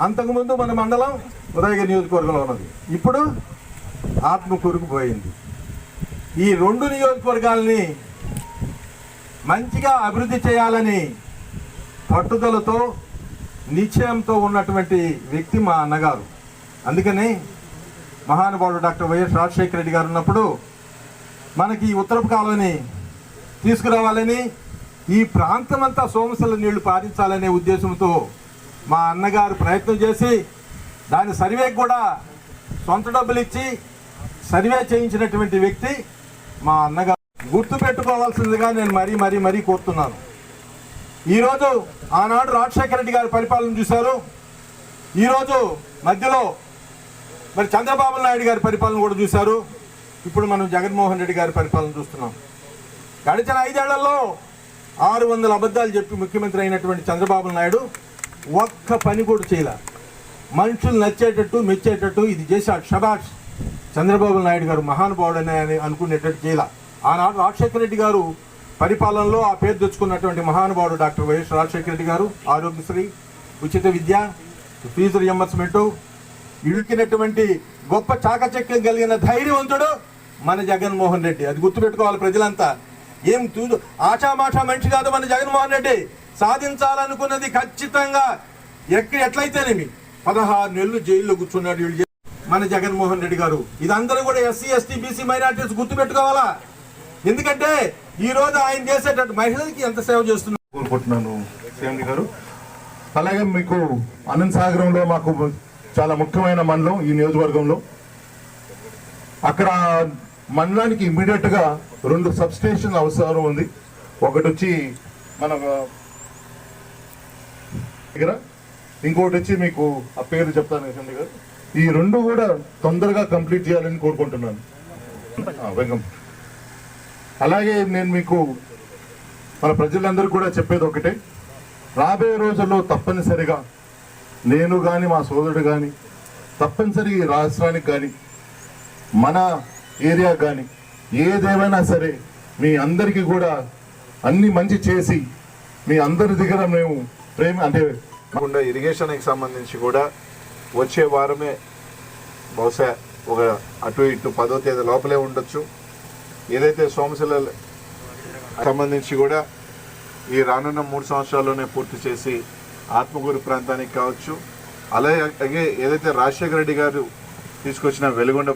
అంతకుముందు మన మండలం ఉదయగిరి నియోజకవర్గంలో ఉన్నది, ఇప్పుడు ఆత్మకూరుకు పోయింది. ఈ 2 నియోజకవర్గాలని మంచిగా అభివృద్ధి చేయాలని పట్టుదలతో నిశ్చయంతో ఉన్నటువంటి వ్యక్తి మా అన్నగారు. అందుకని మహానుభావుడు డాక్టర్ వైఎస్ రాజశేఖర రెడ్డి గారు ఉన్నప్పుడు మనకి ఉత్తరపు కాలువని తీసుకురావాలని, ఈ ప్రాంతమంతా సోమశిల నీళ్లు పారించాలనే ఉద్దేశంతో మా అన్నగారు ప్రయత్నం చేసి దాని సర్వేకి కూడా సొంత డబ్బులు ఇచ్చి సర్వే చేయించినటువంటి వ్యక్తి మా అన్నగారు. గుర్తుపెట్టుకోవాల్సిందిగా నేను మరీ కోరుతున్నాను. ఈరోజు ఆనాడు రాజశేఖర రెడ్డి గారి పరిపాలన చూశారు, ఈరోజు మధ్యలో మరి చంద్రబాబు నాయుడు గారి పరిపాలన కూడా చూశారు, ఇప్పుడు మనం జగన్మోహన్ రెడ్డి గారి పరిపాలన చూస్తున్నాం. గడిచిన 5 ఏళ్లలో 600 అబద్ధాలు చెప్పి ముఖ్యమంత్రి అయినటువంటి చంద్రబాబు నాయుడు ఒక్క పని కూడా చేయలే. మనుషులు నచ్చేటట్టు మెచ్చేటట్టు ఇది చేశాడు. షబాష్ చంద్రబాబు నాయుడు గారు మహానుభావుడని అనుకునేటట్టు చేయలే. ఆనాడు రాజశేఖర రెడ్డి గారు పరిపాలనలో ఆ పేరు తెచ్చుకున్నటువంటి మహానుభావుడు డాక్టర్ వైఎస్ రాజశేఖర రెడ్డి గారు ఆరోగ్యశ్రీ, ఉచిత విద్య, ఫీజు రియంబర్స్మెంటు, ఇడికినటువంటి గొప్ప చాకచక్యం కలిగిన ధైర్యవంతుడు మన జగన్మోహన్ రెడ్డి. అది గుర్తుపెట్టుకోవాలి ప్రజలంతా. ఏం ఆషామాషా మనిషి కాదు మన జగన్మోహన్ రెడ్డి. సాధించాలనుకున్నది ఖచ్చితంగా ఎట్లయితేనేమి 16 నెలలు జైల్లో కూర్చున్నాడు వీళ్ళు మన జగన్మోహన్ రెడ్డి గారు. ఇదందరూ కూడా ఎస్సీ ఎస్టీ బీసీ మైనార్టీస్ గుర్తుపెట్టుకోవాలా. ఎందుకంటే ఈ రోజు ఆయన చేసేటట్టు మహిళలకి ఎంత సేవ చేస్తున్నారు కోరుకుంటున్నాను సీఎం గారు. అలాగే మీకు అనంత సాగరంలో మాకు చాలా ముఖ్యమైన మండలం ఈ నియోజకవర్గంలో. అక్కడ మండలానికి ఇమ్మీడియట్ గా 2 సబ్ స్టేషన్ అవసరం ఉంది. ఒకటి వచ్చి మన దగ్గర, ఇంకోటి వచ్చి మీకు ఆ పేరు చెప్తాను యశండి గారు. ఈ 2 కూడా తొందరగా కంప్లీట్ చేయాలని కోరుకుంటున్నాను. వెంకం. అలాగే నేను మీకు మన ప్రజలందరూ కూడా చెప్పేది ఒకటే, రాబోయే రోజుల్లో తప్పనిసరిగా నేను కానీ మా సోదరుడు కానీ తప్పనిసరిగా ఈ రాష్ట్రానికి కానీ మన ఏరియా కానీ ఏదేమైనా సరే మీ అందరికీ కూడా అన్ని మంచి చేసి మీ అందరి దగ్గర మేము అంటే ఇరిగేషన్కి సంబంధించి కూడా వచ్చే వారమే బహుశా ఒక అటు ఇటు 10వ తేదీ లోపలే ఉండొచ్చు. ఏదైతే సోమశిల సంబంధించి కూడా ఈ రానున్న 3 సంవత్సరాల్లోనే పూర్తి చేసి ఆత్మకూరు ప్రాంతానికి కావచ్చు, అలాగే ఏదైతే రాజశేఖర రెడ్డి గారు తీసుకొచ్చిన వెలుగొండ